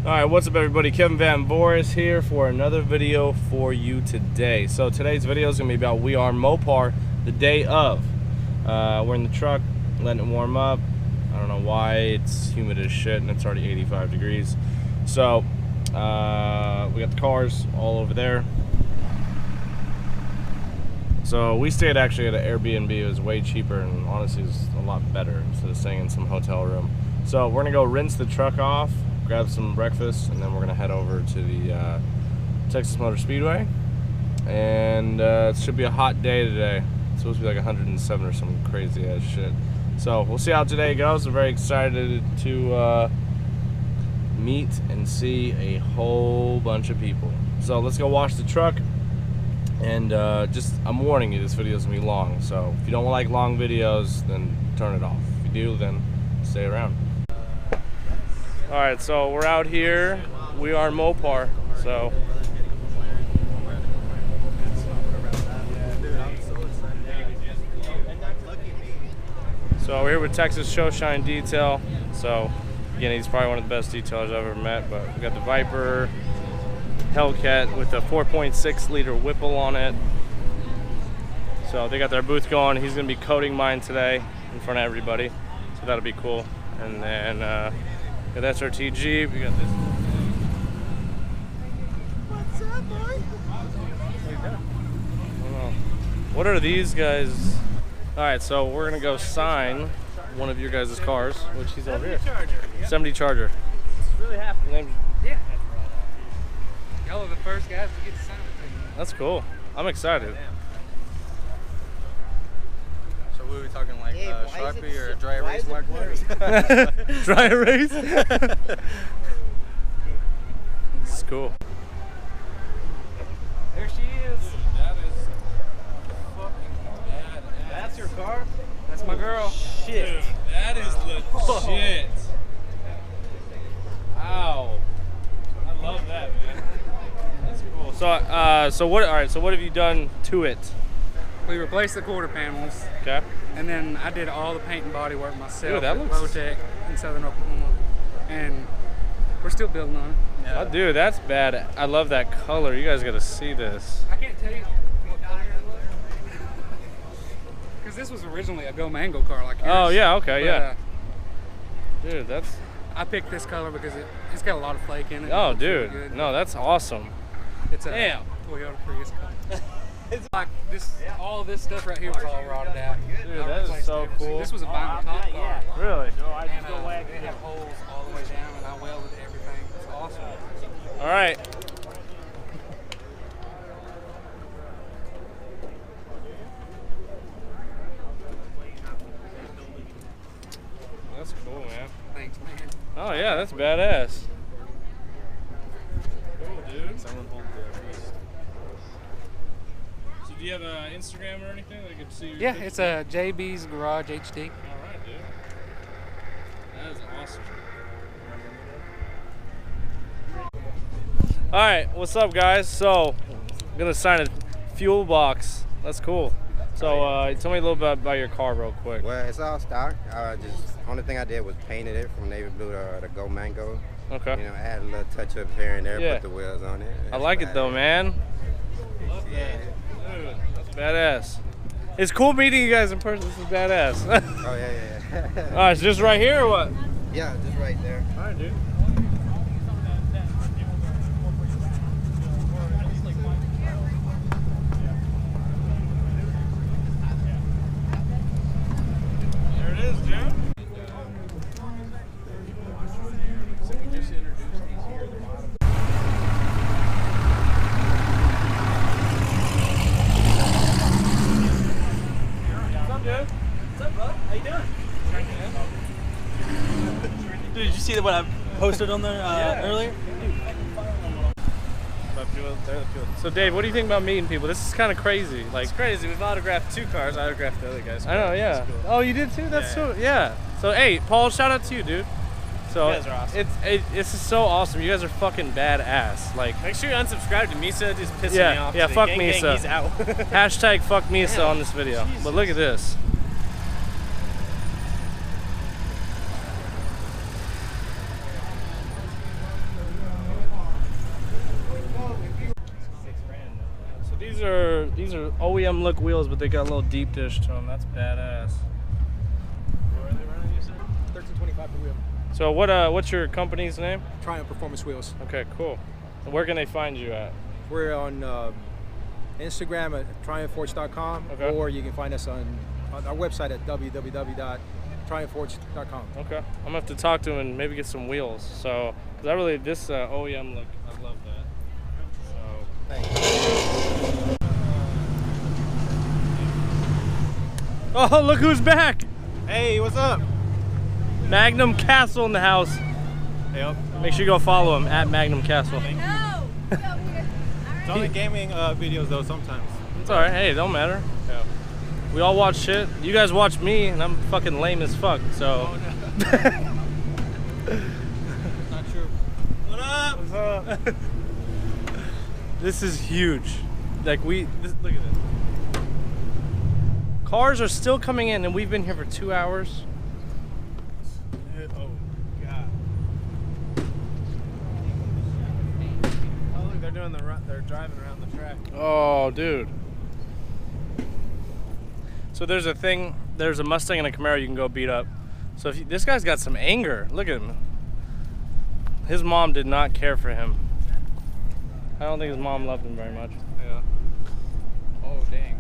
Alright, what's up everybody? Kevin Van Boris here for another video for you today. So today's video is going to be about We Are Mopar the day of. We're in the truck, letting it warm up. I don't know why, it's humid as shit and it's already 85 degrees. So, we got the cars all over there. So we stayed actually at an Airbnb. It was way cheaper and honestly it was a lot better instead of staying in some hotel room. So we're going to go rinse the truck off, grab some breakfast, and then we're gonna head over to the Texas Motor Speedway. And it should be a hot day today. It's supposed to be like 107 or some crazy ass shit. So we'll see how today goes. I'm very excited to meet and see a whole bunch of people. So let's go wash the truck. And I'm warning you, this video is gonna be long. So if you don't like long videos, then turn it off. If you do, then stay around. Alright, so we're out here. We are Mopar. So we're here with Texas Showshine Detail. So again, he's probably one of the best detailers I've ever met. But we got the Viper Hellcat with a 4.6 liter Whipple on it. So they got their booth going. He's gonna be coating mine today in front of everybody. So that'll be cool. And then got SRT Jeep. We got this. What's up, boy? What are these guys? All right, so we're gonna go sign one of your guys' cars, which he's over here. 70 Charger. It's really happy. Yeah. Y'all are the first guys to get to sign it. That's cool. I'm excited. So we were talking like Sharpie or a dry erase marker? Dry erase? This is cool. There she is. That is fucking bad. That's your car? That's my girl. Shit. Dude, that is legit. Ow. I love that, man. That's cool. So what? All right. So what have you done to it? We replaced the quarter panels. Okay. And then I did all the paint and body work myself. Dude, that with looks... Bowtech in Southern Oklahoma. And we're still building on it. Yeah. Oh, dude, that's bad. I love that color. You guys got to see this. I can't tell you what color it was. Because this was originally a Go Mango car like yours. Oh, yeah, okay, but, yeah. Dude, that's... I picked this color because it's got a lot of flake in it. Oh, It dude. really good. No, that's awesome. It's a Damn. Toyota Prius color. It's like this, all this stuff right here was all rotted out. Dude, that is so cool. This was a vinyl top car. Really? And it had holes all the way down, and I welded everything. It's awesome. All right. That's cool, man. Thanks, man. Oh yeah, that's badass. Cool, dude. Someone hold the piece. So do you have an Instagram or anything that I can see your Yeah, picture? it's a JB's Garage HD. All right, dude. That is awesome. All right, what's up, guys? So, I'm gonna sign a fuel box. That's cool. So, tell me a little bit about your car, real quick. Well, it's all stock. Only thing I did was painted it from navy blue to Go Mango. Okay. You know, I had a little touch up here and there, Yeah. put the wheels on it. I like it though, man. Love that. Dude, that's badass. It's cool meeting you guys in person. This is badass. Oh yeah. All right, so just right here or what? Yeah, just right there. All right, dude. There it is, dude. So we just introduced these here at the bottom. What's up, dude? What's up, bro? How you doing? Dude, did you see what I posted on there earlier? So Dave, what do you think about meeting people? This is kind of crazy. Like, It's crazy. We've autographed 2 cars. I autographed the other guy's car. I know, yeah. Cool. Oh, you did too? That's Yeah. so, yeah. So hey, Paul, shout out to you, dude. So You guys are awesome. It's just so awesome. You guys are fucking badass. Like, Make sure you unsubscribe to MISA. Just pissing Yeah, me off. yeah, today. fuck Gang, MISA. Gang, he's out. hashtag fuck Misa Damn. on this video. Jesus. But look at this. These are OEM look wheels, but they got a little deep dish to them. That's badass. Where are they running, you said? 1325 per wheel. So what's your company's name? Triumph Performance Wheels. Okay, cool. And where can they find you at? We're on Instagram at triumphforge.com, Okay. or you can find us on our website at www.triumphforge.com. Okay. I'm gonna have to talk to him and maybe get some wheels. So, cause I really this OEM look, I love that. So Thanks. oh, look who's back! Hey, what's up? Magnum Castle in the house. Yep. Make sure you go follow him at Magnum Castle. No! It's only gaming videos though sometimes. It's all right. Hey, it don't matter. Yeah. We all watch shit. You guys watch me, and I'm fucking lame as fuck. So. Oh, no. Not true. What up? What's up? This is huge. Like look at this. Cars are still coming in, and we've been here for 2 hours. Oh god. Oh look, they're doing the run. They're driving around the track. Oh, dude. So there's a Mustang and a Camaro you can go beat up. So if this guy's got some anger. Look at him. His mom did not care for him. I don't think his mom loved him very much. Yeah. Oh dang.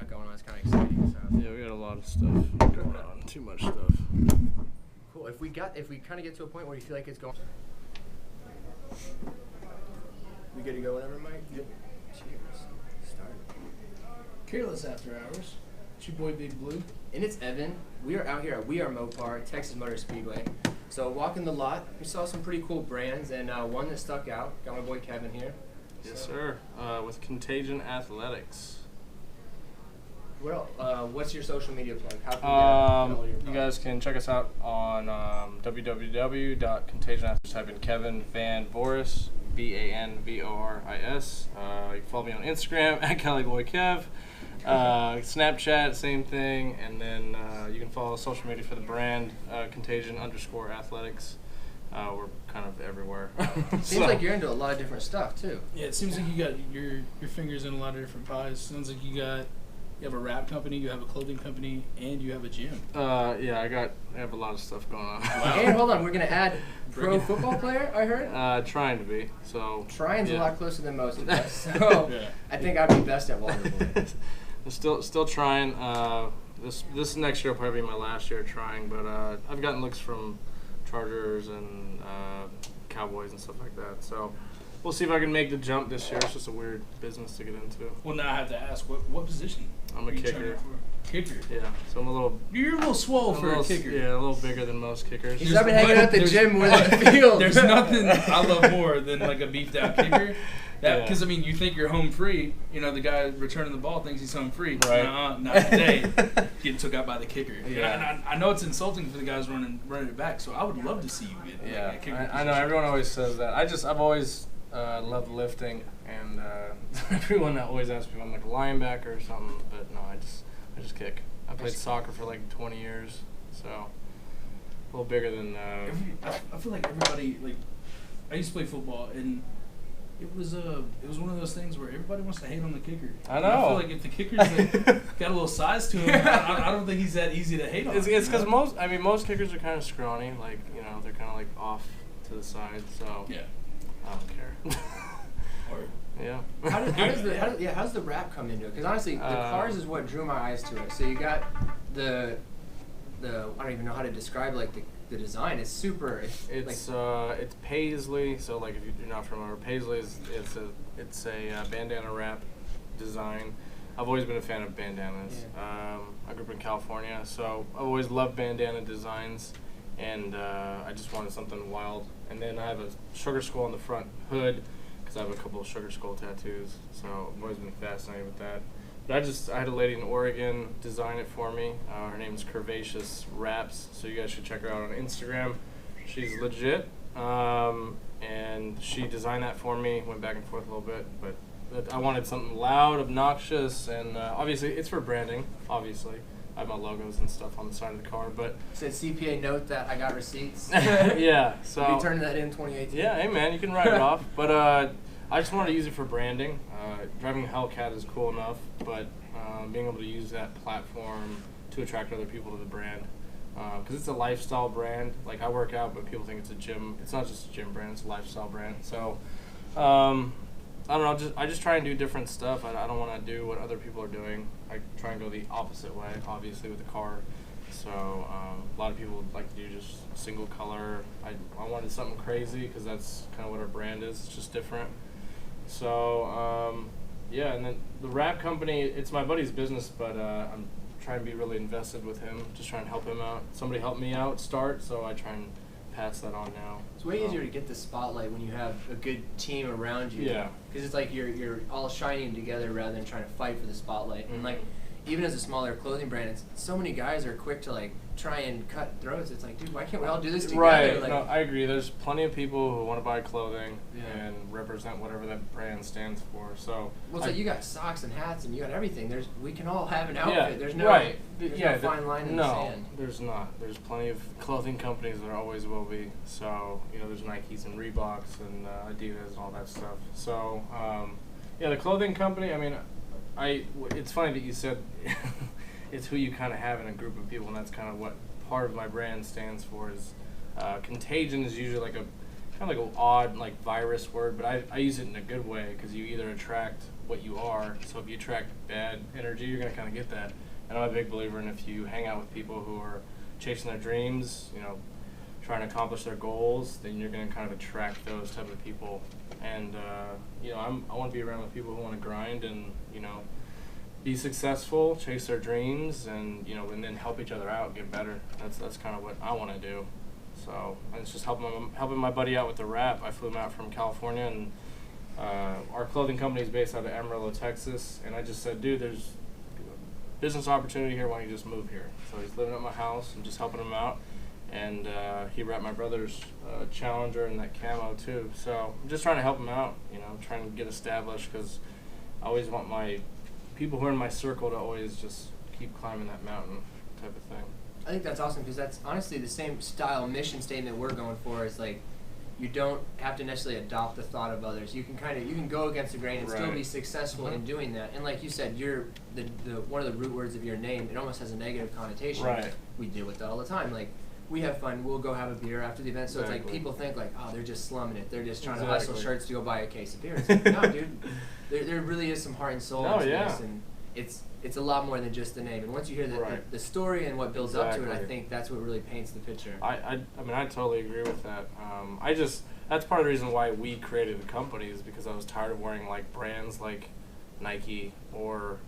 Going on. It's kind of exciting. So. Yeah, we got a lot of stuff going on. Too much stuff. Cool. If we kind of get to a point where you feel like it's going. We good to go whenever, Mike? Yep. Cheers. Start. Careless After Hours. It's your boy Big Blue. And it's Evan. We are out here at We Are Mopar, Texas Motor Speedway. So walking the lot, we saw some pretty cool brands, and one that stuck out. Got my boy Kevin here. Yes, sir. With Contagion Athletics. Well, what's your social media plug? How can we get all your You guys can check us out on www.contagionathletics. Type in Kevin Van Voris, Vanvoris. You can follow me on Instagram at CaliBoyKev. Snapchat, same thing. And then you can follow social media for the brand, Contagion_athletics. We're kind of everywhere. Seems like you're into a lot of different stuff too. Yeah, it seems like you got your fingers in a lot of different pies. Sounds like you have a wrap company, you have a clothing company, and you have a gym. Yeah, I have a lot of stuff going on. And hold on, we're gonna add pro football player. I heard. Trying to be. So. Trying's yeah. a lot closer than most of us. So Yeah. I think I'd be best at water boy. I'm still trying. This next year will probably be my last year trying, but I've gotten looks from Chargers and Cowboys and stuff like that. So we'll see if I can make the jump this year. It's just a weird business to get into. Well, now I have to ask, what position? I'm a are you kicker. trying for? Kicker. Yeah, so I'm a little. You're a little swole for a kicker. Yeah, a little bigger than most kickers. He's been hanging out at the gym more than the field. There's nothing I love more than like a beefed out kicker. Yeah. Because I mean, you think you're home free. You know, the guy returning the ball thinks he's home free. Right. Not today. Getting took out by the kicker. Yeah. And I know it's insulting for the guys running it back. So I would love to see you get Yeah, like, a kicker. I know everyone always says that. I've always loved lifting, and everyone always asks me if I'm like a linebacker or something. But no, I just kick. I played soccer for like 20 years, so a little bigger than. I feel like everybody I used to play football and. It was one of those things where everybody wants to hate on the kicker. I know. I feel like if the kicker's got a little size to him, I don't think he's that easy to hate on. It's because most kickers are kind of scrawny, like they're kind of like off to the side. So Yeah. I don't care. Or Yeah. How does the rap come into it? Because honestly, the cars is what drew my eyes to it. So you got the I don't even know how to describe like the design. It's super. It's paisley. So like if you're not familiar, paisley it's a bandana wrap design. I've always been a fan of bandanas. I grew up in California, so I've always loved bandana designs, and I just wanted something wild. And then I have a sugar skull on the front hood because I have a couple of sugar skull tattoos, so I've always been fascinated with that. But I had a lady in Oregon design it for me. Her name is Curvaceous Wraps, so you guys should check her out on Instagram. She's legit, and she designed that for me. Went back and forth a little bit, but I wanted something loud, obnoxious, and obviously it's for branding. Obviously, I have my logos and stuff on the side of the car, but Said CPA note that I got receipts. yeah. So you turned that in 2018. yeah, hey man, you can write it off. But I just wanted to use it for branding. Driving a Hellcat is cool enough, but being able to use that platform to attract other people to the brand. Because it's a lifestyle brand. Like, I work out, but people think it's a gym. It's not just a gym brand, it's a lifestyle brand. So, I don't know, I just try and do different stuff. I don't want to do what other people are doing. I try and go the opposite way, obviously, with the car. So, a lot of people would like to do just single color. I wanted something crazy because that's kind of what our brand is. It's just different. So, yeah, and then the wrap company, it's my buddy's business, but I'm trying to be really invested with him, just trying to help him out. Somebody helped me out start, so I try and pass that on now. It's way easier to get the spotlight when you have a good team around you. Yeah. Because it's like you're all shining together rather than trying to fight for the spotlight. And like, even as a smaller clothing brand, so many guys are quick to like try and cut throats. It's like, dude, why can't we all do this together? Right. Like, No, I agree. There's plenty of people who want to buy clothing Yeah. and represent whatever that brand stands for. So well, it's like you got socks and hats and you got everything. We can all have an outfit. yeah, There's no right. there's Yeah, no fine line in no, the sand. there's not. There's plenty of clothing companies. There always will be. So, there's Nikes and Reeboks and Adidas and all that stuff. So, yeah, the clothing company, I mean, it's funny that you said it's who you kind of have in a group of people, and that's kind of what part of my brand stands for. Is contagion is usually like a kind of like an odd like virus word, but I use it in a good way because you either attract what you are. So if you attract bad energy, you're gonna kind of get that. And I'm a big believer in if you hang out with people who are chasing their dreams, trying to accomplish their goals, then you're gonna kind of attract those type of people. And I want to be around with people who want to grind and be successful, chase their dreams, and and then help each other out, get better. That's kind of what I want to do. So it's just helping my buddy out with the wrap. I flew him out from California, and our clothing company is based out of Amarillo, Texas. And I just said, dude, there's business opportunity here. Why don't you just move here? So he's living at my house and just helping him out. And he wrapped my brother's Challenger in that camo too. So I'm just trying to help him out. Trying to get established because I always want my people who are in my circle to always just keep climbing that mountain type of thing. I think that's awesome because that's honestly the same style mission statement we're going for. Is like, you don't have to necessarily adopt the thought of others. You can go against the grain and still Right. be successful in doing that. And like you said, you're the one of the root words of your name. It almost has a negative connotation. Right. We deal with that all the time. Like, we have fun. We'll go have a beer after the event. So it's like Exactly. people think like, oh, they're just slumming it. They're just trying to Exactly. hustle shirts to go buy a case of beer. It's like, no, dude. There really is some heart and soul No, into yeah. this, and it's a lot more than just the name. And once you hear Right. the story and what builds up to it, I Exactly. think that's what really paints the picture. I mean, I totally agree with that. That's part of the reason why we created the company is because I was tired of wearing like brands like Nike or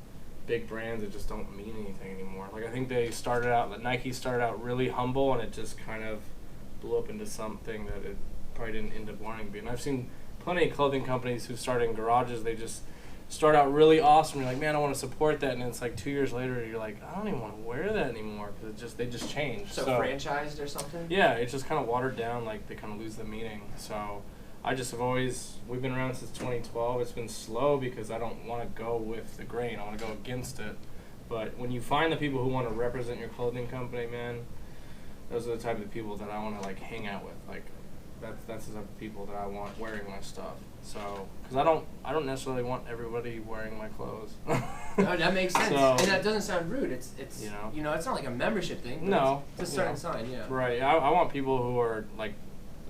big brands that just don't mean anything anymore. Like, I think Nike started out really humble, and it just kind of blew up into something that it probably didn't end up wanting to be. And I've seen plenty of clothing companies who started in garages. They just start out really awesome. You're like, man, I want to support that, and it's like 2 years later, you're like, I don't even want to wear that anymore because they just changed. So franchised or something? Yeah, it's just kind of watered down. Like, they kind of lose the meaning. So I just we've been around since 2012. It's been slow because I don't want to go with the grain. I want to go against it. But when you find the people who want to represent your clothing company, man, those are the type of people that I want to like hang out with. Like, that's the type of people that I want wearing my stuff. So, because I don't necessarily want everybody wearing my clothes. No, that makes sense. So, and that doesn't sound rude. It's it's not like a membership thing. But No, it's a certain sign. Yeah. Right. I want people who are like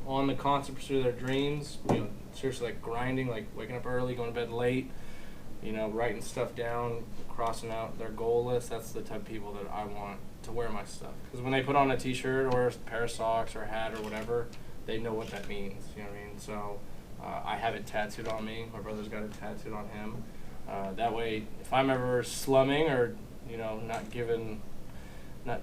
on the constant pursuit of their dreams. Seriously, like grinding, like waking up early, going to bed late. Writing stuff down, crossing out their goal list. That's the type of people that I want to wear my stuff. Because when they put on a T-shirt or a pair of socks or a hat or whatever, they know what that means. You know what I mean? So I have it tattooed on me. My brother's got it tattooed on him. That way, if I'm ever slumming or not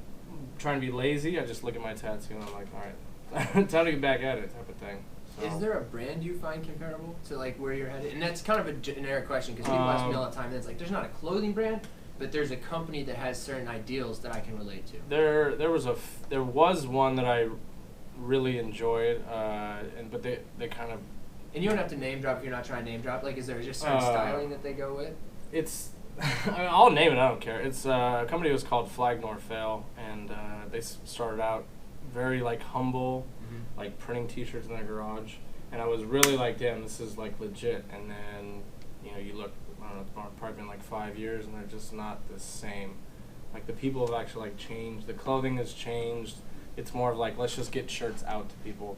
trying to be lazy, I just look at my tattoo and I'm like, all right, time to get back at it, type of thing. So. Is there a brand you find comparable to like where you're headed? And that's kind of a generic question because people ask me all the time. And it's like there's not a clothing brand, but there's a company that has certain ideals that I can relate to. There was one that I really enjoyed, but they kind of. And you don't have to name drop if you're not trying to name drop. Like, is there just certain styling that they go with? It's. I'll name it. I don't care. It's a company was called Flag Nor Fail, and they started out very like humble, like printing T-shirts in their garage, and I was really like, damn, this is like legit. And then you look, I don't know, it's probably been like 5 years, and they're just not the same. Like the people have actually like changed. The clothing has changed. It's more of like, let's just get shirts out to people.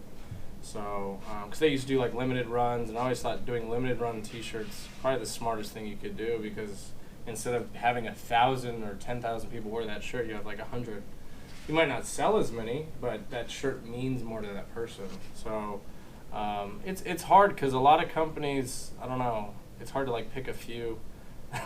So, because they used to do like limited runs, and I always thought doing limited run T-shirts probably the smartest thing you could do, because instead of having 1,000 or 10,000 people wear that shirt, you have like 100. You might not sell as many, but that shirt means more to that person. So, it's hard because a lot of companies, I don't know, it's hard to like pick a few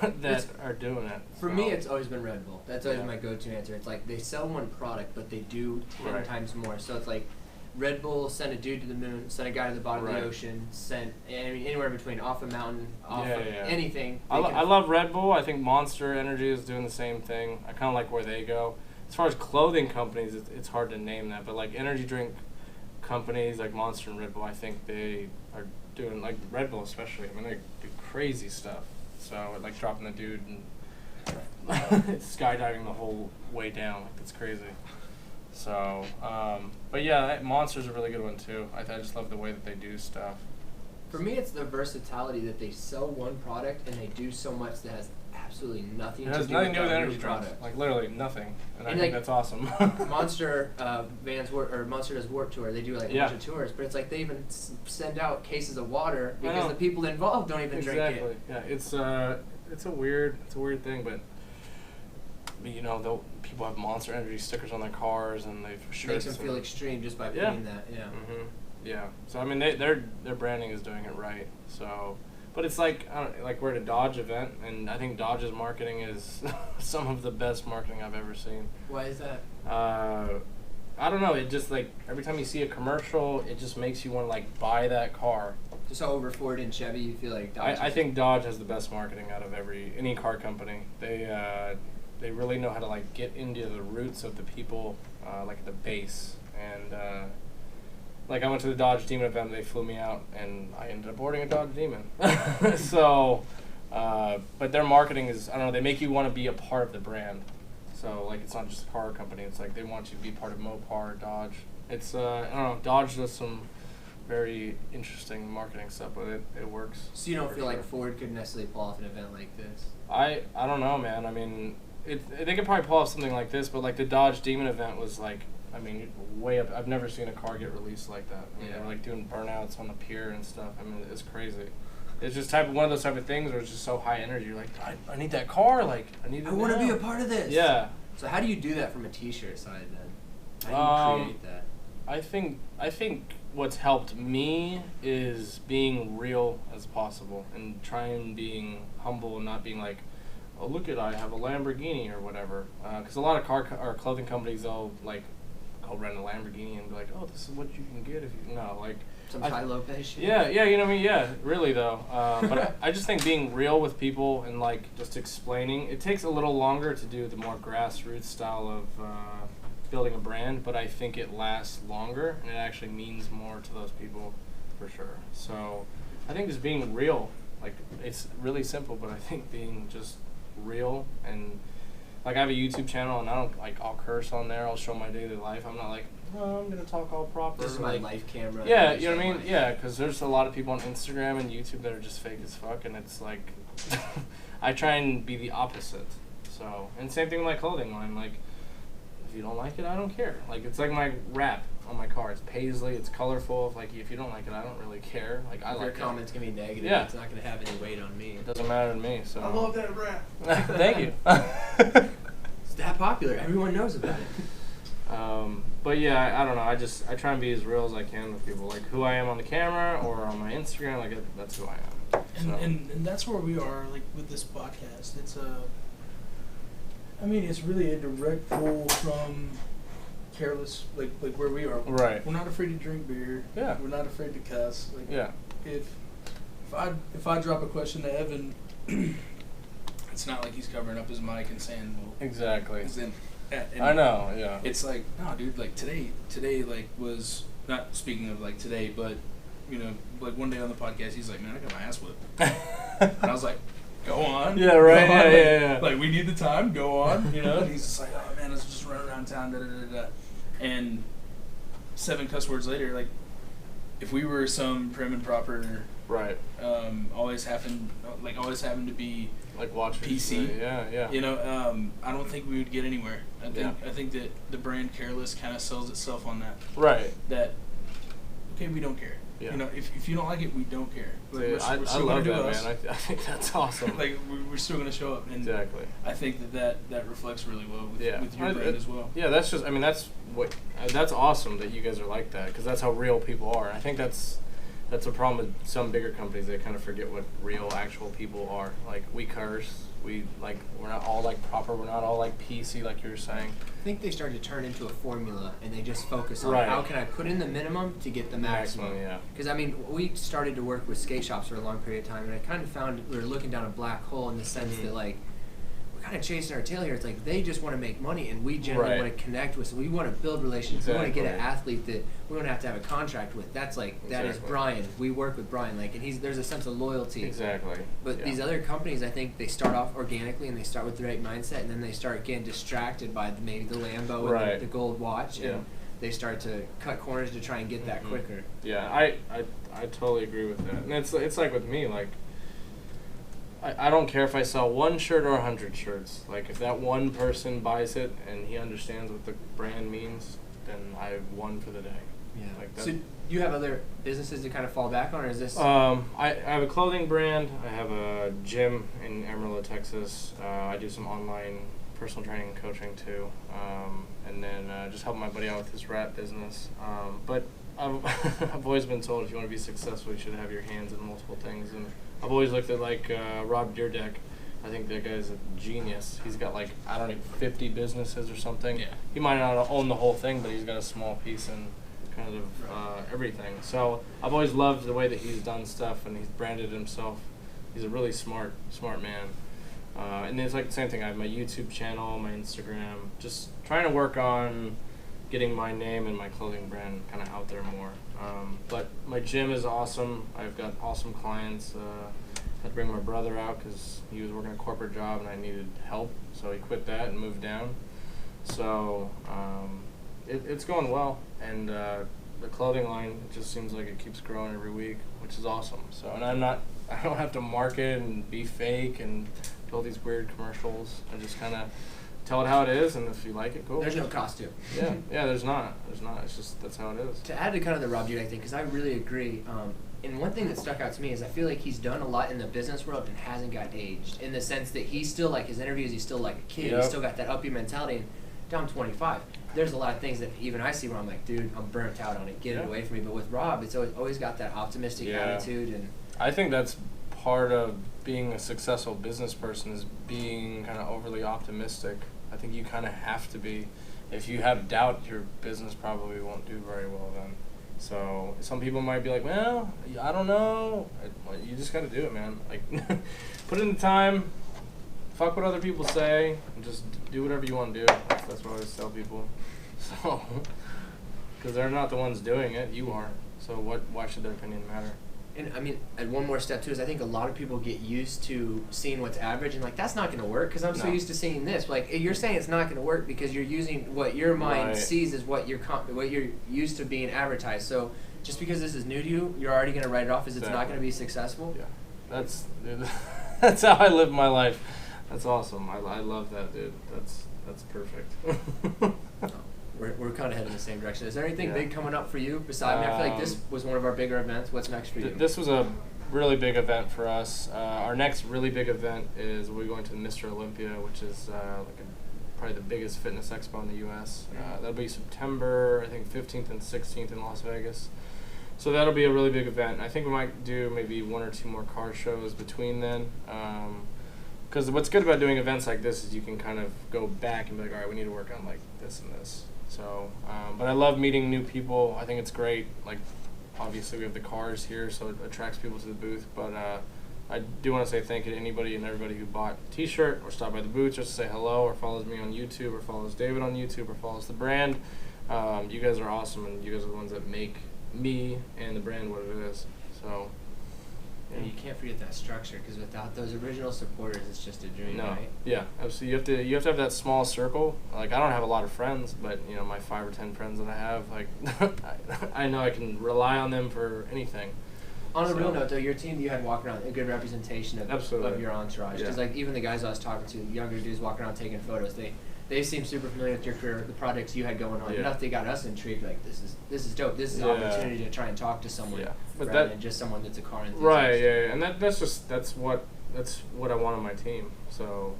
that are doing it. For me, it's always been Red Bull. That's always my go-to answer. It's like they sell one product, but they do 10 times more. So it's like Red Bull sent a dude to the moon, sent a guy to the bottom of the ocean, sent anywhere between off a mountain, off of anything. I love Red Bull. I think Monster Energy is doing the same thing. I kind of like where they go. As far as clothing companies, it's hard to name that, but like energy drink companies like Monster and Red Bull, I think they are doing, like Red Bull especially, I mean, they do crazy stuff. So like dropping the dude and skydiving the whole way down, like it's crazy. So, but yeah, Monster's a really good one too. I just love the way that they do stuff. For me, it's the versatility that they sell one product and they do so much that has absolutely nothing to do with energy drinks. Like literally nothing, and I think that's awesome. Monster Monster does Warped Tour. They do like a bunch of tours, but it's like they even send out cases of water because the people involved don't even drink it. Yeah, it's a weird thing, but people have Monster Energy stickers on their cars, and they've shirts. Makes them feel extreme just by putting that. Yeah. Mm-hmm. Yeah. So I mean, their branding is doing it right. So, but it's like we're at a Dodge event, and I think Dodge's marketing is some of the best marketing I've ever seen. Why is that? I don't know. It just like every time you see a commercial, it just makes you want to like buy that car. Just over Ford and Chevy, you feel like Dodge. I think Dodge has the best marketing out of any car company. They really know how to like get into the roots of the people, like at the base. And like I went to the Dodge Demon event, they flew me out, and I ended up boarding a Dodge Demon. So, but their marketing is, I don't know, they make you want to be a part of the brand. So like it's not just a car company, it's like they want you to be part of Mopar, Dodge. It's I don't know, Dodge does some very interesting marketing stuff, but it works. So you don't feel like Ford could necessarily pull off an event like this? I don't know, man. I mean, they could probably pull off something like this, but like the Dodge Demon event was like, I mean, way up. I've never seen a car get released like that. I mean, they were like doing burnouts on the pier and stuff. I mean, it's crazy. It's just one of those type of things where it's just so high energy. You're like, I need that car. Like, I want to be a part of this. Yeah. So how do you do that from a T-shirt side then? How do you create that? I think what's helped me is being real as possible and trying being humble and not being like, oh look I have a Lamborghini or whatever. Because a lot of car or clothing companies, they'll rent a Lamborghini and be like, oh, this is what you can get if you like some high-low pay shit. Yeah, you know what I mean? Yeah, really though. But I just think being real with people and like just explaining, it takes a little longer to do the more grassroots style of building a brand, but I think it lasts longer and it actually means more to those people for sure. So I think just being real, like it's really simple, but I think being just real and like I have a YouTube channel and I don't I'll curse on there, I'll show my daily life. I'm not like, oh, I'm gonna talk all proper. This is my life camera. Yeah, you know what I mean? Yeah, because there's a lot of people on Instagram and YouTube that are just fake as fuck, and it's like, I try and be the opposite. So, and same thing with my clothing line. Like, if you don't like it, I don't care. Like, it's like my wrap on my car. It's paisley, it's colorful. Like, if you don't like it, I don't really care. Like, I like it. If your comment's gonna be negative, it's not gonna have any weight on me. It doesn't matter to me. So. I love that wrap. Thank you. It's that popular. Everyone knows about it. But yeah, I don't know. I try and be as real as I can with people. Like who I am on the camera or on my Instagram. Like that's who I am. And, So. and that's where we are, like, with this podcast. It's I mean, it's really a direct pull from careless, like where we are. Right. We're not afraid to drink beer. Yeah. We're not afraid to cuss. Like, Yeah. If I drop a question to Evan, it's not like he's covering up his mic and saying, well, Exactly. 'cause then, and I know. Yeah. it's like, no, dude, like today, like was not speaking of like today, but you know, like one day on the podcast, he's like, man, I got my ass whipped, and I was like, go on. Yeah, right, go on. yeah, Like, yeah. Like we need the time, go on, you know. And he's just like, oh man, let's just run around town, da da da da. And 7 cuss words later, like if we were some prim and proper, Right. always happened to be Like watch PC. Yeah. You know, I don't think we would get anywhere. I think that the brand Careless kind of sells itself on that. Right. That okay, we don't care. Yeah. You know, if you don't like it, we don't care. Like, Dude, we're I still love gonna do that, us. man. I think that's awesome. Like we're still gonna show up, and Exactly. I think that reflects really well with Yeah. your brand as well. Yeah, that's just. I mean, that's awesome that you guys are like that, because that's how real people are. I think that's a problem with some bigger companies. They kind of forget what real, actual people are. Like we curse. We're not all like proper. We're not all like PC, like you were saying. I think they started to turn into a formula, and they just focus on Right. how can I put in the minimum to get the maximum. Yeah. Because I mean, we started to work with skate shops for a long period of time, and I kind of found we were looking down a black hole in the sense that like we're kind of chasing our tail here. It's like they just want to make money, and we generally Right. want to connect with. So we want to build relationships. We want to get an Exactly. athlete that we want to have a contract with. That's like that is Exactly. Brian. We work with Brian, like, and there's a sense of loyalty. Exactly. But Yeah. these other companies, I think they start off organically and they start with the right mindset, and then they start getting distracted by maybe the Lambo Right. and the gold watch, Yeah. and they start to cut corners to try and get that Mhm. quicker. Yeah, I totally agree with that. And it's like with me, like I don't care if I sell 1 shirt or 100 shirts. Like if that one person buys it and he understands what the brand means, then I won for the day. Yeah. Like that. So do you have other businesses to kind of fall back on, or is this? I have a clothing brand. I have a gym in Amarillo, Texas. I do some online personal training and coaching too. And then just help my buddy out with his rap business. But I've always been told if you want to be successful, you should have your hands in multiple things. And I've always looked at like Rob Deerdeck. I think that guy's a genius. He's got like, I don't know, 50 businesses or something. Yeah. He might not own the whole thing, but he's got a small piece in kind of everything. So I've always loved the way that he's done stuff, and he's branded himself. He's a really smart man. And it's like the same thing. I have my YouTube channel, my Instagram, just trying to work on getting my name and my clothing brand kind of out there more. But my gym is awesome. I've got awesome clients. Had to bring my brother out because he was working a corporate job and I needed help, so he quit that and moved down. So it's going well, and the clothing line, it just seems like it keeps growing every week, which is awesome. So, and I don't have to market and be fake and do all these weird commercials. I just kind of tell it how it is, and if you like it, cool. There's no cost to. Yeah, there's not. It's just that's how it is. To add to kind of the Rob Deerdeck thing, because I really agree. And one thing that stuck out to me is I feel like he's done a lot in the business world and hasn't got aged, in the sense that he's still like his interviews, he's still like a kid. Yep. He's still got that uppy mentality. And I'm 25. There's a lot of things that even I see where I'm like, dude, I'm burnt out on it. Get it away from me. But with Rob, it's always got that optimistic attitude. And I think that's part of being a successful business person, is being kind of overly optimistic. I think you kind of have to be. If you have doubt, your business probably won't do very well then. So some people might be like, well, I don't know. You just got to do it, man. Like, put in the time, fuck what other people say, and just do whatever you want to do. That's what I always tell people. So, because they're not the ones doing it, you are. So why should their opinion matter? And I mean, and one more step too is I think a lot of people get used to seeing what's average and like, that's not going to work because I'm so No. used to seeing this. Like, you're saying it's not going to work because you're using what your mind Right. sees as what you're used to being advertised. So just because this is new to you, you're already going to write it off as it's not Exactly. going to be successful. Yeah, that's how I live my life. That's awesome. I love that, dude. That's perfect. We're kind of heading in the same direction. Is there anything Yeah. big coming up for you beside me? I feel like this was one of our bigger events. What's next for you? This was a really big event for us. Our next really big event is we're going to Mr. Olympia, which is probably the biggest fitness expo in the U.S. That'll be September, I think, 15th and 16th in Las Vegas. So that'll be a really big event. I think we might do maybe 1 or 2 more car shows between then. Because what's good about doing events like this is you can kind of go back and be like, all right, we need to work on like this and this. So, but I love meeting new people. I think it's great. Like, obviously we have the cars here, so it attracts people to the booth. But I do want to say thank you to anybody and everybody who bought a t-shirt or stopped by the booth just to say hello, or follows me on YouTube, or follows David on YouTube, or follows the brand. You guys are awesome, and you guys are the ones that make me and the brand what it is. So Yeah, you can't forget that structure, because without those original supporters, it's just a dream, no, right? yeah, absolutely. You have to have that small circle. Like, I don't have a lot of friends, but you know, my 5 or 10 friends that I have, like, I know I can rely on them for anything. On a real note, though, your team you had walking around a good representation of your entourage. Because like even the guys I was talking to, younger dudes walking around taking photos, they seem super familiar with your career, the projects you had going on. Yeah. Enough they got us intrigued. Like this is dope. This is an opportunity to try and talk to someone, but rather than just someone that's a car enthusiast. Right, yeah, and that's what I want on my team. So,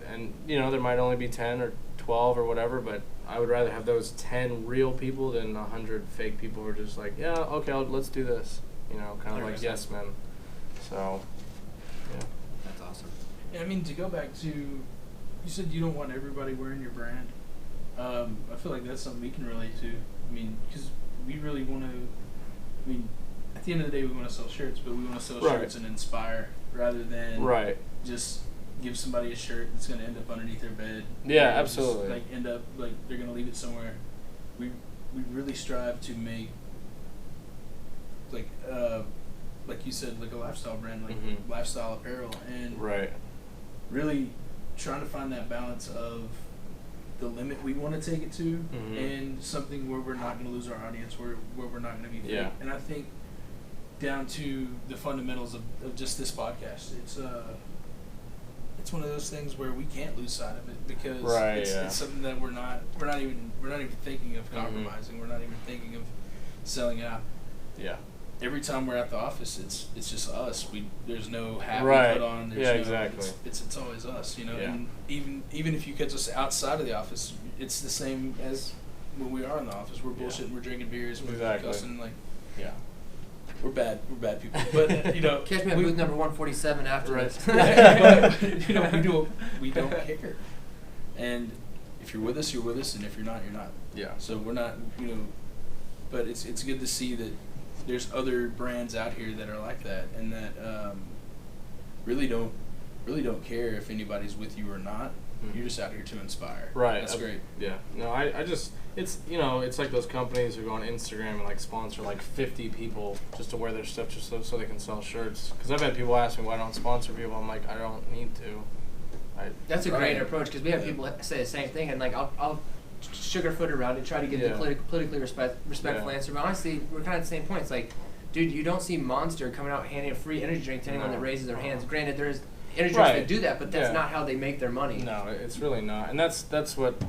and you know, there might only be 10 or 12 or whatever, but I would rather have those 10 real people than 100 fake people who are just like, yeah, okay, let's do this. You know, kind of 100%. like yes men. So, yeah. That's awesome. And I mean, to go back to, you said you don't want everybody wearing your brand. I feel like that's something we can relate to. I mean, because we really want to, I mean, at the end of the day, we want to sell shirts, but we want to sell shirts and inspire rather than just give somebody a shirt that's going to end up underneath their bed. Yeah, or absolutely. Just, like, end up, like, they're going to leave it somewhere. We really strive to make, like you said, like a lifestyle brand, like lifestyle apparel, and really trying to find that balance of the limit we want to take it to, and something where we're not going to lose our audience, where we're not going to be fake. Yeah. And I think down to the fundamentals of just this podcast, it's one of those things where we can't lose sight of it, because it's something that we're not even thinking of compromising. We're not even thinking of selling out. Yeah. Every time we're at the office, it's just us. There's no hat we put on. There's exactly. It's always us, you know. Yeah. And even if you catch us outside of the office, it's the same as when we are in the office. We're bullshitting. We're drinking beers. We're cussing. Like, we're bad people. But you know, catch me at booth number 147 afterwards. But you know, we don't care. And if you're with us, you're with us, and if you're not, you're not. Yeah. So we're not, you know. But it's good to see that there's other brands out here that are like that, and that really don't care if anybody's with you or not. You're just out here to inspire. Right. That's great. Yeah. No, I just, it's, you know, it's like those companies who go on Instagram and like sponsor like 50 people just to wear their stuff just so they can sell shirts. Because I've had people ask me why I don't sponsor people. I'm like, I don't need to. That's a great approach, because we have people say the same thing, and like I'll sugarfoot around and try to give the politically respectful answer. But honestly, we're kind of at the same point. It's like, dude, you don't see Monster coming out handing a free energy drink to anyone that raises their hands. Granted, there's energy drinks that do that, but that's not how they make their money. No, it's really not. And that's what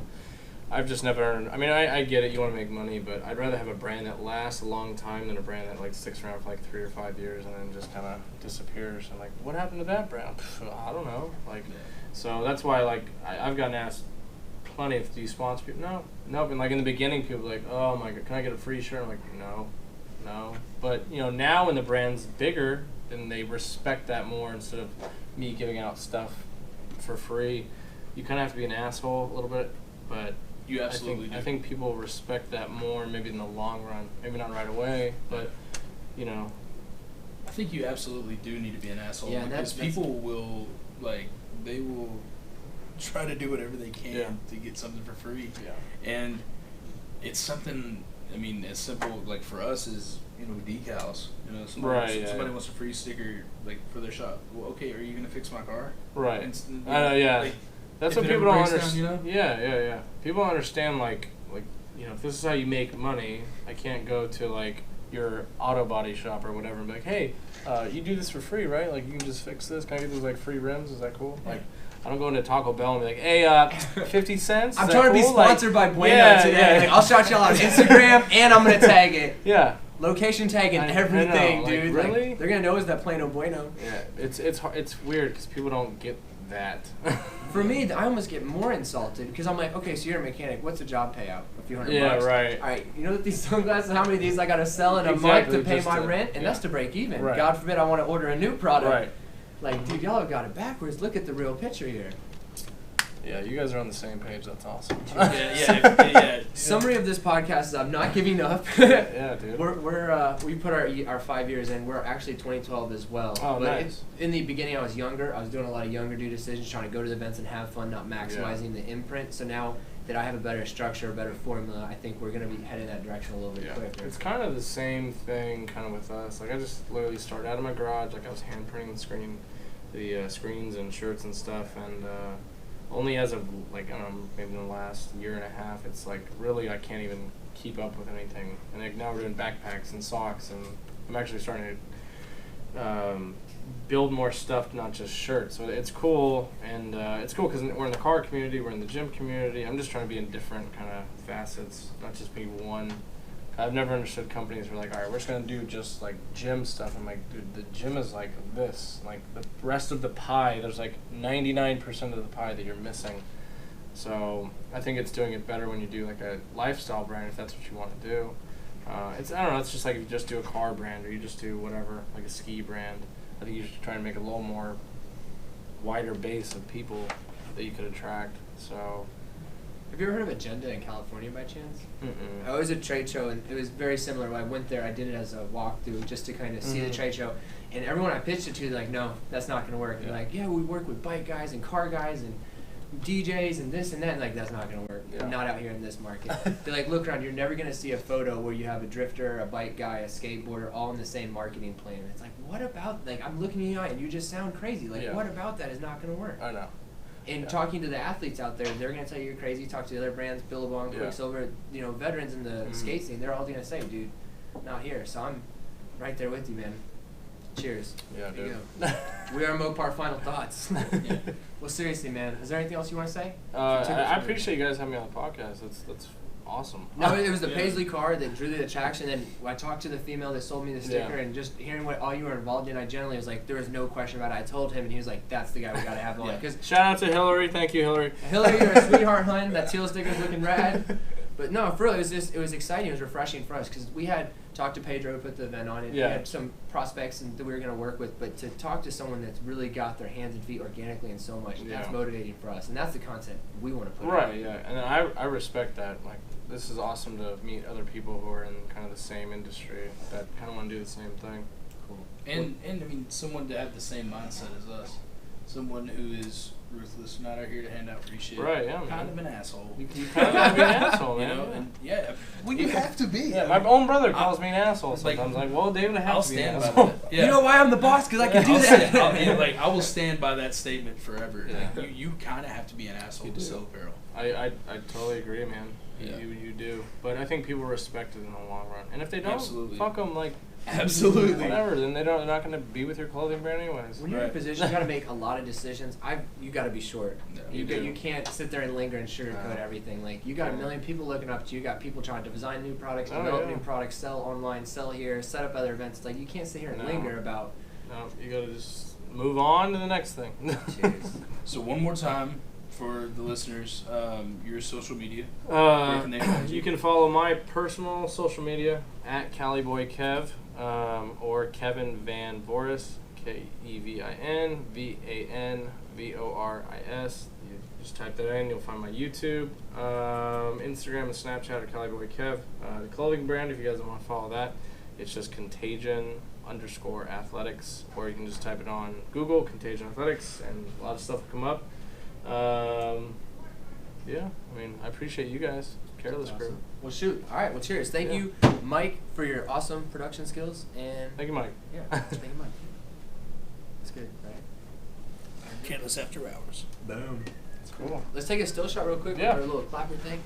I've just never. I mean, I get it. You want to make money, but I'd rather have a brand that lasts a long time than a brand that like sticks around for like 3 or 5 years and then just kind of disappears. And like, what happened to that brand? I don't know. Like, so that's why like I've gotten asked plenty if do you sponsor people? No. And like in the beginning, people were like, oh my god, can I get a free shirt? I'm like, no. But you know, now when the brand's bigger, then they respect that more. Instead of me giving out stuff for free, you kind of have to be an asshole a little bit. But you absolutely do. I think people respect that more, maybe in the long run. Maybe not right away, but you know. I think you absolutely do need to be an asshole, that's because people will they will try to do whatever they can to get something for free. Yeah. And it's something, I mean, as simple like for us is, you know, decals. You know, somebody wants a free sticker like for their shop. Well, okay, are you gonna fix my car? Right. And, like, that's what people don't understand. You know? Yeah. People don't understand like you know, if this is how you make money, I can't go to like your auto body shop or whatever and be like, hey, you do this for free, right? Like you can just fix this. Can I get those like free rims? Is that cool? Like. I don't go into Taco Bell and be like, hey, 50 cents? I'm trying to be sponsored by Bueno today. Like, I'll shout y'all on Instagram, and I'm going to tag it. Yeah. Location tag and everything, I know. dude. Like, really? Like, they're going to know it's that Plano Bueno. Yeah, it's weird because people don't get that. For me, I almost get more insulted because I'm like, okay, so you're a mechanic. What's the job payout? A few $100 Yeah, bucks. right. All right, you know that these sunglasses, how many of these I got to sell in a month Exactly, to pay just my to- rent? And yeah. that's to break even. Right. God forbid I want to order a new product. Right. Like, dude, y'all have got it backwards. Look at the real picture here. Yeah, you guys are on the same page. That's awesome. yeah. Summary of this podcast is I'm not giving up. Yeah, dude. We put our 5 years in. We're actually 2012 as well. Oh, but nice. In the beginning, I was younger. I was doing a lot of younger dude decisions, trying to go to the events and have fun, not maximizing the imprint. So now that I have a better structure, a better formula, I think we're gonna be heading that direction a little bit quicker. It's kind of the same thing kind of with us. Like I just literally started out of my garage, like I was hand printing the screens and shirts and stuff, and only as of like, I don't know, maybe in the last year and a half, it's like really I can't even keep up with anything. And like now we're doing backpacks and socks, and I'm actually starting to build more stuff, not just shirts. So it's cool, and it's cool because we're in the car community, we're in the gym community. I'm just trying to be in different kind of facets, not just be one. I've never understood companies who are like, all right, we're just going to do just like gym stuff. I'm like, dude, the gym is like this. Like the rest of the pie, there's like 99% of the pie that you're missing. So I think it's doing it better when you do like a lifestyle brand, if that's what you want to do. I don't know, it's just like if you just do a car brand or you just do whatever, like a ski brand. I think you should try and make a little more wider base of people that you could attract. So. Have you ever heard of Agenda in California by chance? Mm-mm. I was at a trade show, and it was very similar. When I went there, I did it as a walkthrough just to kind of see the trade show. And everyone I pitched it to, they're like, no, that's not going to work. They're like, yeah, we work with bike guys and car guys and DJs and this and that. And like, that's not going to work. Yeah. Not out here in this market. They're like, look around, you're never going to see a photo where you have a drifter, a bike guy, a skateboarder, all in the same marketing plan. It's like, what about, like, I'm looking in your eye and you just sound crazy. Like, what about that is not going to work? I know. And talking to the athletes out there, they're going to tell you you're crazy. Talk to the other brands, Billabong, Quicksilver, you know, veterans in the skate scene, they're all going to say, dude, not here. So I'm right there with you, man. Cheers. Yeah, There dude. you go. We are Mopar Final Thoughts. Well, seriously, man, is there anything else you want to say? I appreciate you guys having me on the podcast. That's awesome. No, it was the Paisley car that drew the attraction. And I talked to the female that sold me the sticker, Yeah. and just hearing what all you were involved in, I generally was like, there was no question about it. I told him, and he was like, that's the guy we got to have on. Because Shout out to Hillary. Thank you, Hillary. Hillary, you're a sweetheart, hun. That teal sticker's looking rad. But no, for real, it was exciting. It was refreshing for us because we had talked to Pedro, put the event on it. Yeah. We had some prospects that we were going to work with, but to talk to someone that's really got their hands and feet organically and so much, that's motivating for us, and that's the content we want to put out. Right, yeah, and I respect that. Like, this is awesome to meet other people who are in kind of the same industry that kind of want to do the same thing. Cool. And I mean, someone to have the same mindset as us. Someone who is ruthless, not out here to hand out free shit. Right, yeah, man. Kind of an asshole. You kind of gotta be an asshole, You man. know, and well, you have to be. Yeah, my own brother calls me an asshole Like, sometimes. Like, well, David, I have I'll to be an stand by asshole. that. Yeah. You know why I'm the boss? Because I can do I'll that. stand, I will stand by that statement forever. Yeah. Like, you kind of have to be an asshole to sell apparel. I totally agree, man. Yeah. You do. But I think people respect it in the long run. And if they don't, Absolutely. fuck them. Like, Absolutely. whatever. Then they're not going to be with your clothing brand anyways. When you're in a position, you got to make a lot of decisions. You got to be short. Yeah. You can't sit there and linger and sugarcoat everything. Like, you got a million people looking up to you. You got people trying to design new products, develop new products, sell online, sell here, set up other events. It's like, you can't sit here and linger about. No, you got to just move on to the next thing. Cheers. So one more time for the listeners, your social media. Where can they find You can follow my personal social media at CaliBoyKev or Kevin Van Voris, KevinVanVoris. You just type that in, you'll find my YouTube, Instagram, and Snapchat at CaliBoyKev. The clothing brand, if you guys want to follow that, it's just Contagion_Athletics, or you can just type it on Google, Contagion Athletics, and a lot of stuff will come up. Yeah, I mean, I appreciate you guys, Careless Crew. Well, shoot. All right. Well, cheers. Thank you, Mike, for your awesome production skills. And Thank you, Mike. yeah, thank you, Mike. That's good, right? Careless After Hours. Boom. It's cool. Let's take a still shot real quick Yeah. with our little clapper thing.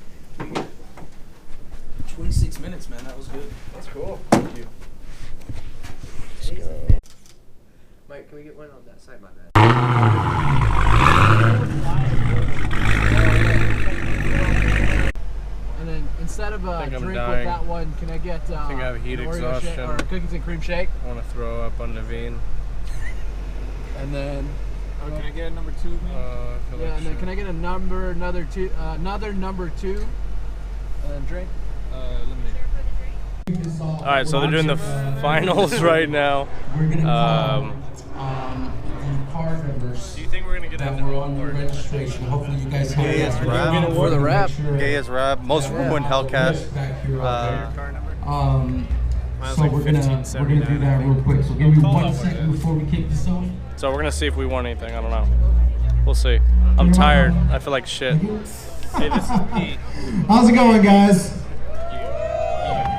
26 minutes, man. That was good. That's cool. Thank you. Mike, can we get one on that side? My bad. And then instead of a think I'm drink dying. with that one, can I get I think I have heat an Oreo shake exhaustion. or a cookies and cream shake? I want to throw up on Naveen. And then Can I get a number 2? Yeah, and then can I get another number 2, and then drink? Lemonade. All right, so they're doing the finals right now. We're gonna call the card numbers Do you think we're gonna get that into were on the registration. Hopefully you guys have Gayest that. rap. For the rap. Gayest rap. Most ruined Hellcat. Back here, Mine's so like we're gonna do that real quick. So give me 1 second before we kick this off. So we're gonna see if we won anything. I don't know. We'll see. I'm tired. I feel like shit. Hey, this is Pete. How's it going, guys?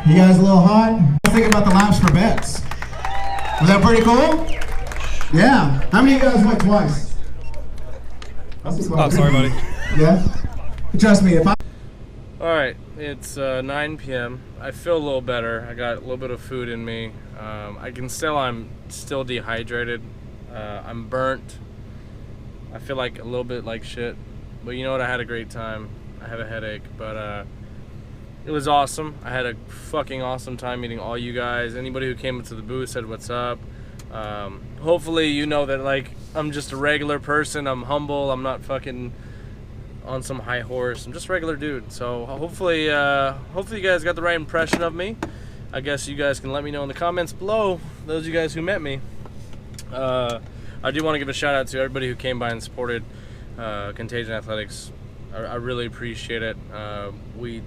You guys a little hot? What do you think about the laps for bets? Was that pretty cool? Yeah. How many of you guys went twice? Oh, sorry, buddy. Yeah? Trust me, if I... Alright, it's 9 p.m. I feel a little better. I got a little bit of food in me. I can tell I'm still dehydrated. I'm burnt. I feel like a little bit like shit. But you know what? I had a great time. I have a headache, but it was awesome. I had a fucking awesome time meeting all you guys. Anybody who came into the booth said what's up. Hopefully you know that, like, I'm just a regular person. I'm humble. I'm not fucking on some high horse. I'm just a regular dude. So hopefully you guys got the right impression of me. I guess you guys can let me know in the comments below, those of you guys who met me. I do want to give a shout out to everybody who came by and supported Contagion Athletics. I really appreciate it. We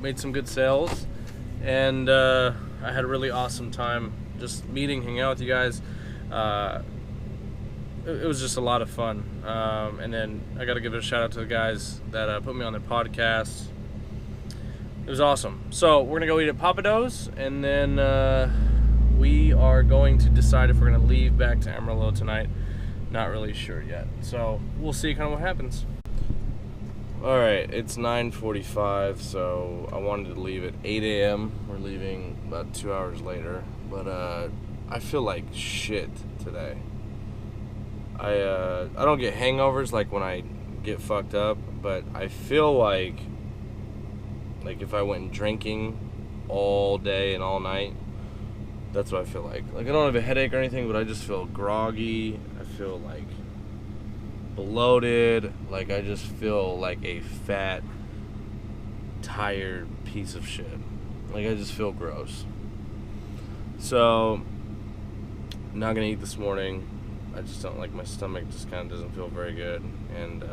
made some good sales, and I had a really awesome time just meeting, hanging out with you guys. It was just a lot of fun. And then I got to give a shout out to the guys that put me on their podcast. It was awesome. So we're gonna go eat at Papados, and then we are going to decide if we're gonna leave back to Amarillo tonight. Not really sure yet. So we'll see kind of what happens. All right, it's 9:45, so I wanted to leave at 8 a.m. We're leaving about 2 hours later, but I feel like shit today. I don't get hangovers like when I get fucked up, but I feel like if I went drinking all day and all night, that's what I feel like. Like, I don't have a headache or anything, but I just feel groggy. I feel like bloated. Like, I just feel like a fat, tired piece of shit. Like, I just feel gross. So, I'm not gonna eat this morning. I just don't, like, my stomach just kind of doesn't feel very good. And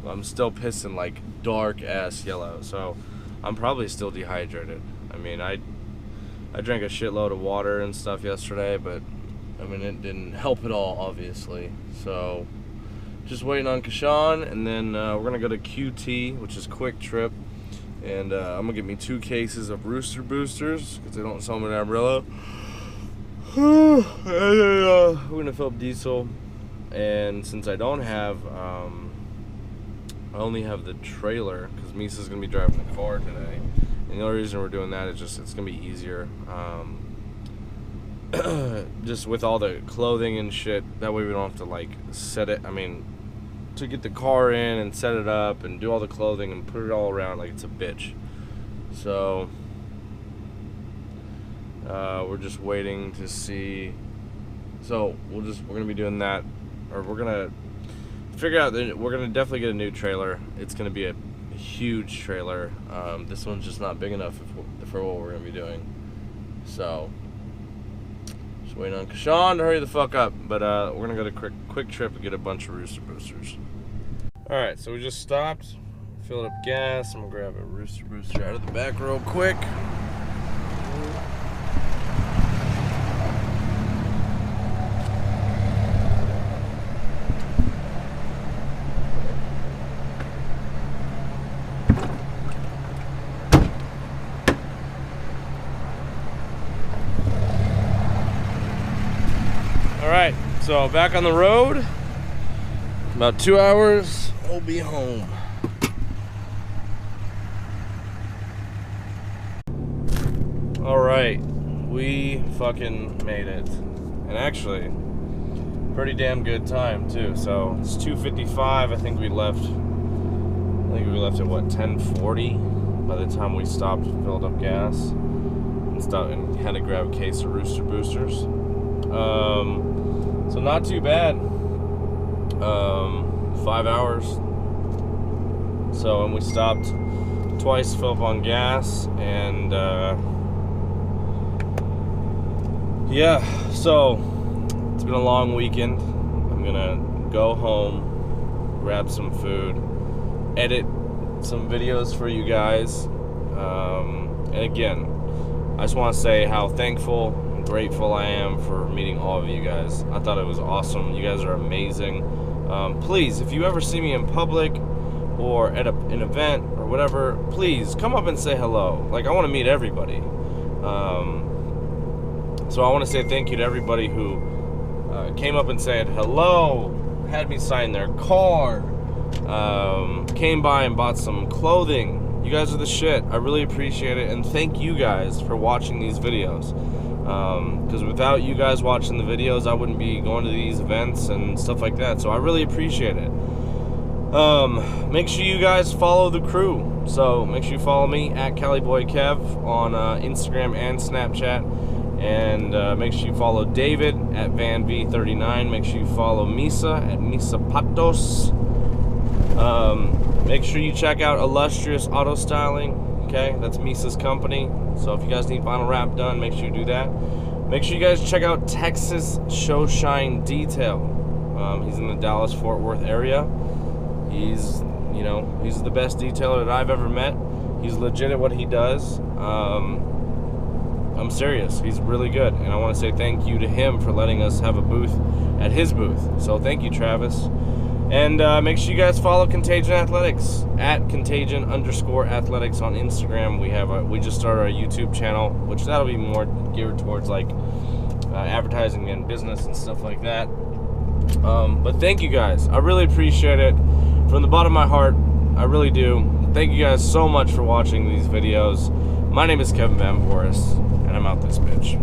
I'm still pissing like dark ass yellow, so I'm probably still dehydrated. I mean, I drank a shitload of water and stuff yesterday, but I mean, it didn't help at all, obviously. So just waiting on Kashan, and then we're gonna go to QT, which is Quick Trip, and I'm gonna get me 2 cases of Rooster Boosters because they don't sell them in Amarillo. And then, we're gonna fill up diesel, and since I don't have I only have the trailer because Misa's gonna be driving the car today, and the only reason we're doing that is just it's gonna be easier, just with all the clothing and shit. That way we don't have to like set it, I mean, to get the car in and set it up and do all the clothing and put it all around, like, it's a bitch. So we're just waiting to see. So we're gonna be doing that, or we're gonna figure out that we're gonna definitely get a new trailer. It's gonna be a huge trailer. This one's just not big enough for what we're gonna be doing. So just waiting on Kashan to hurry the fuck up. But we're gonna go to Quick Trip and get a bunch of Rooster Boosters. All right, so we just stopped, filled up gas. I'm gonna grab a Rooster Booster out of the back real quick. Alright, so back on the road. About 2 hours, we'll be home. Alright, we fucking made it. And actually, pretty damn good time too. So it's 2:55. I think we left at what, 10:40 by the time we stopped and filled up gas and had to grab a case of Rooster Boosters. So not too bad. 5 hours. So, and we stopped twice to fill up on gas, and yeah, so it's been a long weekend. I'm gonna go home, grab some food, edit some videos for you guys, and again, I just want to say how thankful and grateful I am for meeting all of you guys. I thought it was awesome. You guys are amazing. Please, if you ever see me in public or at an event or whatever, please come up and say hello. Like, I want to meet everybody. So I want to say thank you to everybody who came up and said hello, had me sign their card, came by and bought some clothing. You guys are the shit. I really appreciate it, and thank you guys for watching these videos. Because without you guys watching the videos, I wouldn't be going to these events and stuff like that. So I really appreciate it. Make sure you guys follow the crew. So make sure you follow me at CaliBoyKev on Instagram and Snapchat. And make sure you follow David at VanV39. Make sure you follow MISA at MISA Patos. Make sure you check out Illustrious Auto Styling. Okay, that's Misa's company. So if you guys need vinyl wrap done, make sure you do that. Make sure you guys check out Texas Show Shine Detail. He's in the Dallas-Fort Worth area. He's the best detailer that I've ever met. He's legit at what he does. I'm serious. He's really good, and I want to say thank you to him for letting us have a booth at his booth. So thank you, Travis. And make sure you guys follow Contagion Athletics at Contagion_Athletics on Instagram. We just started our YouTube channel, which that'll be more geared towards like advertising and business and stuff like that. But thank you guys. I really appreciate it from the bottom of my heart. I really do. Thank you guys so much for watching these videos. My name is Kevin Van Boris, and I'm out this bitch.